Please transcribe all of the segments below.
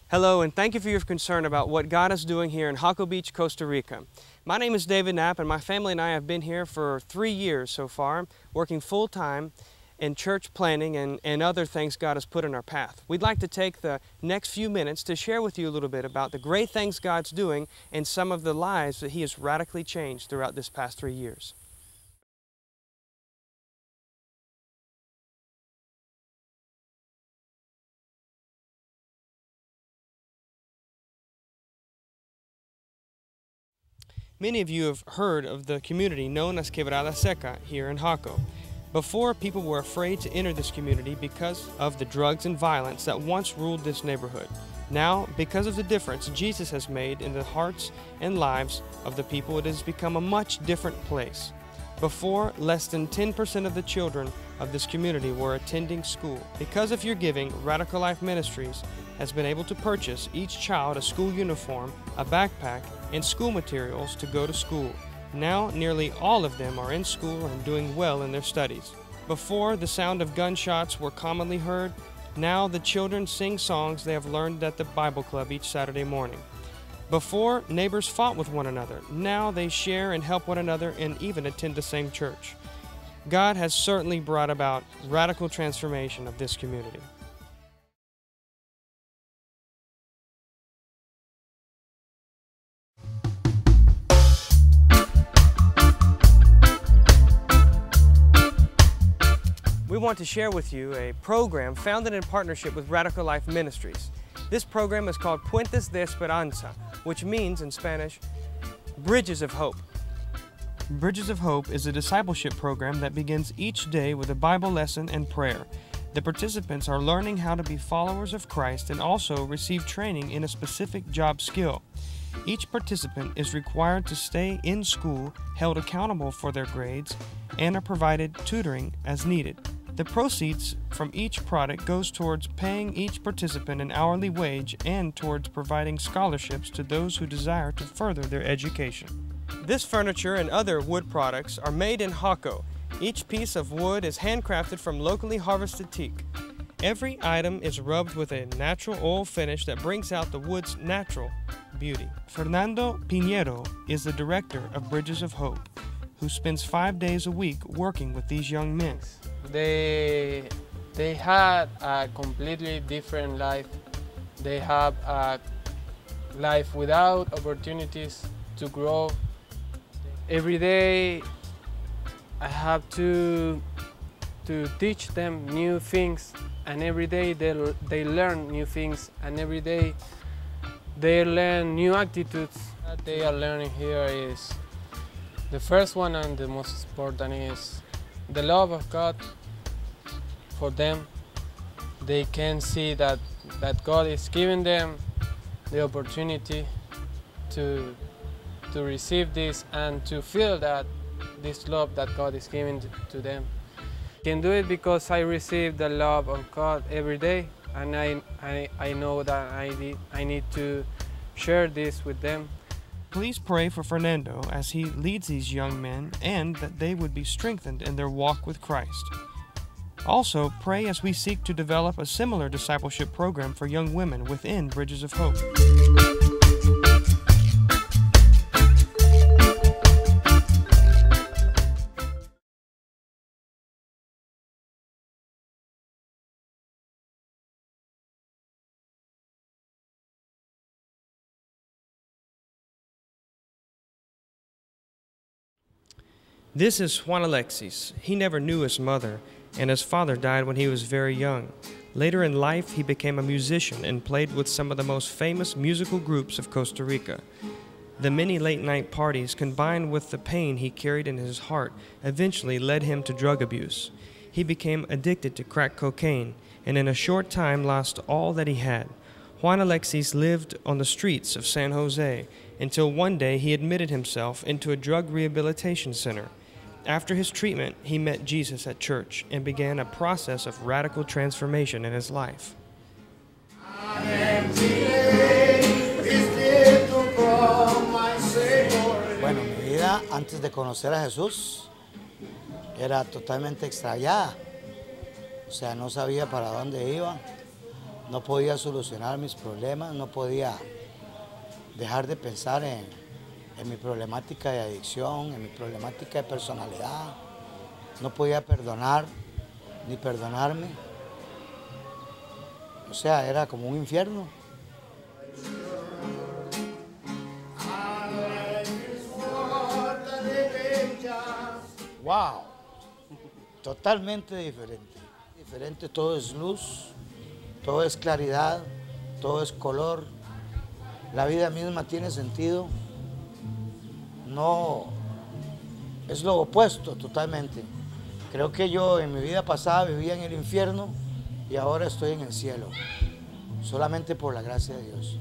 Hello, and thank you for your concern about what God is doing here in Jaco Beach, Costa Rica. My name is David Knapp, and my family and I have been here for 3 years so far, working full-time in church planning and other things God has put in our path. We'd like to take the next few minutes to share with you a little bit about the great things God's doing and some of the lives that He has radically changed throughout this past 3 years. Many of you have heard of the community known as Quebrada Seca here in Jaco. Before, people were afraid to enter this community because of the drugs and violence that once ruled this neighborhood. Now, because of the difference Jesus has made in the hearts and lives of the people, it has become a much different place. Before, less than 10% of the children of this community were attending school. Because of your giving, Radical Life Ministries has been able to purchase each child a school uniform, a backpack, and school materials to go to school. Now, nearly all of them are in school and doing well in their studies. Before, the sound of gunshots were commonly heard. Now, the children sing songs they have learned at the Bible Club each Saturday morning. Before, neighbors fought with one another. Now, they share and help one another and even attend the same church. God has certainly brought about radical transformation of this community. We want to share with you a program founded in partnership with Radical Life Ministries. This program is called Puentes de Esperanza, which means in Spanish, Bridges of Hope. Bridges of Hope is a discipleship program that begins each day with a Bible lesson and prayer. The participants are learning how to be followers of Christ and also receive training in a specific job skill. Each participant is required to stay in school, held accountable for their grades, and are provided tutoring as needed. The proceeds from each product goes towards paying each participant an hourly wage and towards providing scholarships to those who desire to further their education. This furniture and other wood products are made in Jaco. Each piece of wood is handcrafted from locally harvested teak. Every item is rubbed with a natural oil finish that brings out the wood's natural beauty. Fernando Pinheiro is the director of Bridges of Hope, who spends 5 days a week working with these young men. They had a completely different life. They have a life without opportunities to grow. Every day I have to teach them new things, and every day they learn new things, and every day they learn new attitudes. What they are learning here is the first one, and the most important, is the love of God for them. They can see that God is giving them the opportunity to receive this and to feel that this love that God is giving to them. I can do it because I receive the love of God every day, and I know that I need to share this with them. Please pray for Fernando as he leads these young men and that they would be strengthened in their walk with Christ. Also, pray as we seek to develop a similar discipleship program for young women within Bridges of Hope. This is Juan Alexis. He never knew his mother. and his father died when he was very young. Later in life, he became a musician and played with some of the most famous musical groups of Costa Rica. The many late-night parties, combined with the pain he carried in his heart, eventually led him to drug abuse. He became addicted to crack cocaine, and in a short time lost all that he had. Juan Alexis lived on the streets of San Jose until one day he admitted himself into a drug rehabilitation center. After his treatment, he met Jesus at church and began a process of radical transformation in his life. Bueno, mi vida antes de conocer a Jesús era totalmente extraviada. O sea, no sabía para dónde iba, no podía solucionar mis problemas, no podía dejar de pensar en mi problemática de adicción, en mi problemática de personalidad. No podía perdonar ni perdonarme. O sea, era como un infierno. ¡Wow! Totalmente diferente. Diferente, todo es luz, todo es claridad, todo es color. La vida misma tiene sentido. No, es lo opuesto totalmente. Creo que yo en mi vida pasada vivía en el infierno y ahora estoy en el cielo, solamente por la gracia de Dios.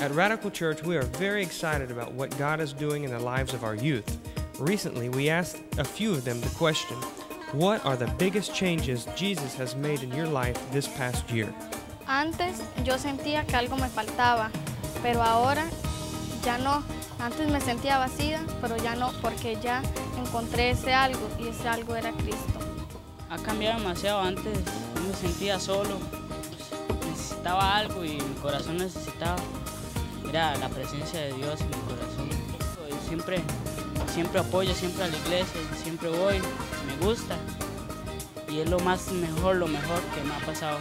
At Radical Church, we are very excited about what God is doing in the lives of our youth. Recently, we asked a few of them the question, what are the biggest changes Jesus has made in your life this past year? Antes yo sentía que algo me faltaba, pero ahora ya no. Antes me sentía vacía, pero ya no, porque ya encontré ese algo y ese algo era Cristo. Ha cambiado demasiado. Antes me sentía solo, necesitaba algo y mi corazón necesitaba. Era la presencia de Dios en mi corazón. Y siempre apoyo, siempre a la iglesia, siempre voy, me gusta. Y es lo mejor que me ha pasado.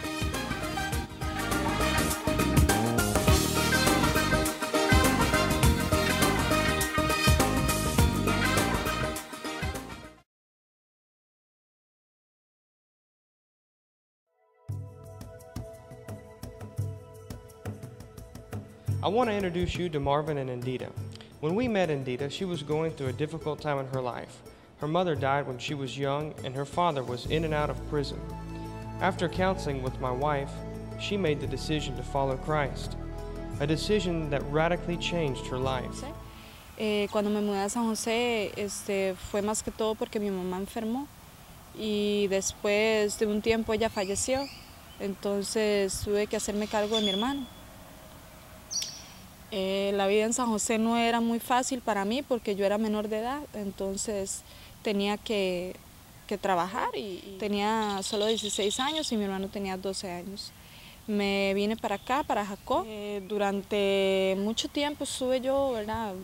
I want to introduce you to Marvin and Indita. When we met Indita, she was going through a difficult time in her life. Her mother died when she was young, and her father was in and out of prison. After counseling with my wife, she made the decision to follow Christ, a decision that radically changed her life. Cuando me mudé a San José, fue más que todo porque mi mamá enfermó y después de un tiempo ella falleció, entonces tuve que hacerme cargo de mi hermano. La vida en San José no era muy fácil para mí porque yo era menor de edad, entonces tenía que trabajar y tenía solo 16 años y mi hermano tenía 12 años. Me vine para acá, para Jaco. Durante mucho tiempo estuve yo, ¿verdad?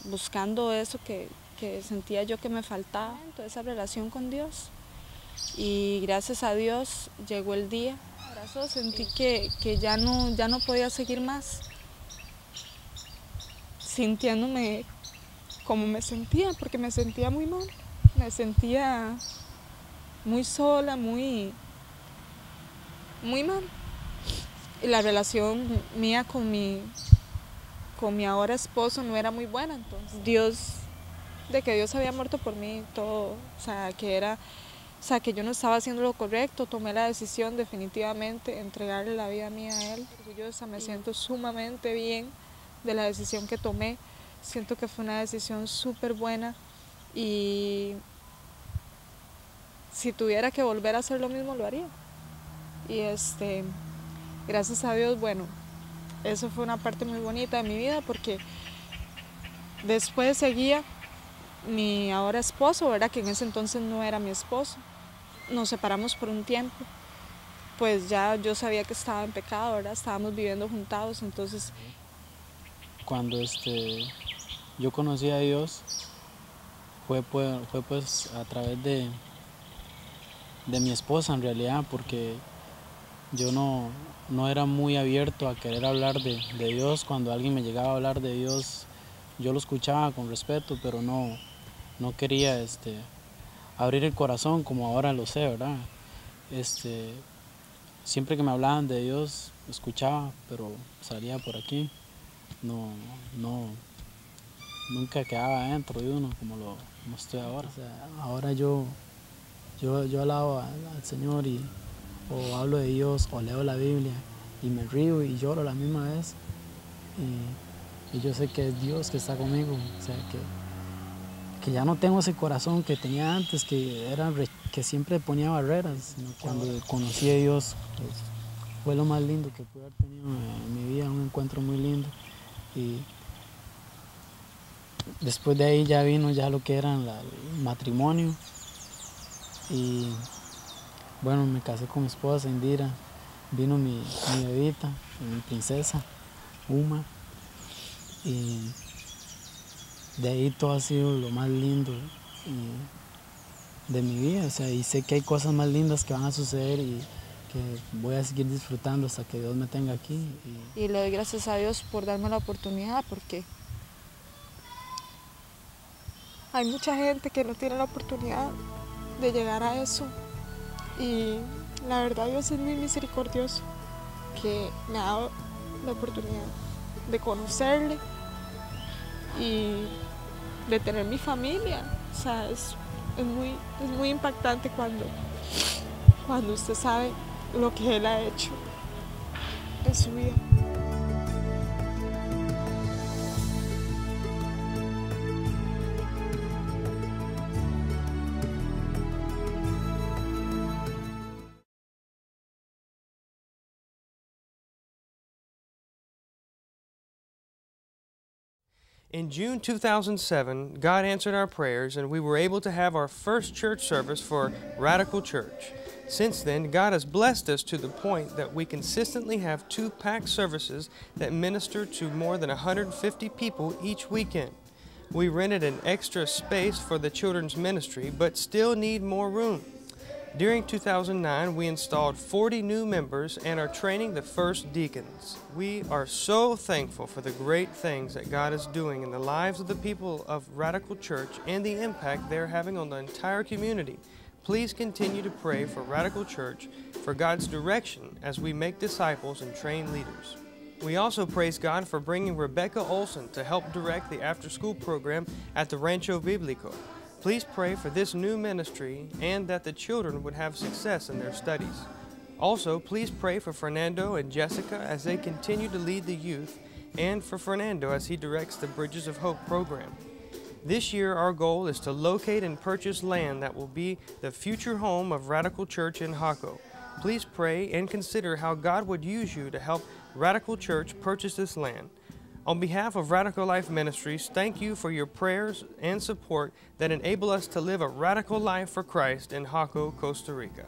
Buscando eso que sentía yo que me faltaba, toda esa relación con Dios. Y gracias a Dios llegó el día. Sentí que ya no podía seguir más, sintiéndome como me sentía, porque me sentía muy mal, me sentía muy sola, muy mal. Y la relación mía con mi ahora esposo no era muy buena, entonces que Dios había muerto por mí, todo, que yo no estaba haciendo lo correcto, tomé la decisión definitivamente de entregarle la vida mía a Él. Orgullosa, me siento sumamente bien de la decisión que tomé, siento que fue una decisión súper buena y si tuviera que volver a hacer lo mismo lo haría. Y gracias a Dios, bueno, eso fue una parte muy bonita de mi vida porque después seguía mi ahora esposo, ¿verdad? Que en ese entonces no era mi esposo. Nos separamos por un tiempo, pues ya yo sabía que estaba en pecado, ¿verdad? Estábamos viviendo juntados, entonces... Cuando yo conocí a Dios, fue pues a través de mi esposa en realidad, porque yo no era muy abierto a querer hablar de Dios. Cuando alguien me llegaba a hablar de Dios, yo lo escuchaba con respeto, pero no quería abrir el corazón como ahora lo sé, ¿verdad? Siempre que me hablaban de Dios, escuchaba, pero salía por aquí. Nunca quedaba dentro de uno como estoy ahora. O sea, ahora yo alabo al Señor o hablo de Dios o leo la Biblia y me río y lloro a la misma vez. Y yo sé que es Dios que está conmigo, o sea, que ya no tengo ese corazón que tenía antes, que siempre ponía barreras, sino cuando conocí a Dios, pues, fue lo más lindo que pude haber tenido en mi vida, un encuentro muy lindo. Y después de ahí ya vino ya lo que era el matrimonio. Y bueno, me casé con mi esposa Indira, vino mi bebita, mi princesa, Uma. Y de ahí todo ha sido lo más lindo de mi vida, o sea, y sé que hay cosas más lindas que van a suceder y que voy a seguir disfrutando hasta que Dios me tenga aquí. Y le doy gracias a Dios por darme la oportunidad, porque hay mucha gente que no tiene la oportunidad de llegar a eso. Y la verdad Dios es muy misericordioso, que me ha dado la oportunidad de conocerle y de tener mi familia. O sea, es muy impactante cuando usted sabe lo que Él ha hecho en su vida. In June 2007, God answered our prayers and we were able to have our first church service for Radical Church. Since then, God has blessed us to the point that we consistently have 2 packed services that minister to more than 150 people each weekend. We rented an extra space for the children's ministry, but still need more room. During 2009, we installed 40 new members and are training the first deacons. We are so thankful for the great things that God is doing in the lives of the people of Radical Church and the impact they're having on the entire community. Please continue to pray for Radical Church for God's direction as we make disciples and train leaders. We also praise God for bringing Rebecca Olson to help direct the after-school program at the Rancho Biblico. Please pray for this new ministry and that the children would have success in their studies. Also, please pray for Fernando and Jessica as they continue to lead the youth and for Fernando as he directs the Bridges of Hope program. This year, our goal is to locate and purchase land that will be the future home of Radical Church in Jaco. Please pray and consider how God would use you to help Radical Church purchase this land. On behalf of Radical Life Ministries, thank you for your prayers and support that enable us to live a radical life for Christ in Jaco, Costa Rica.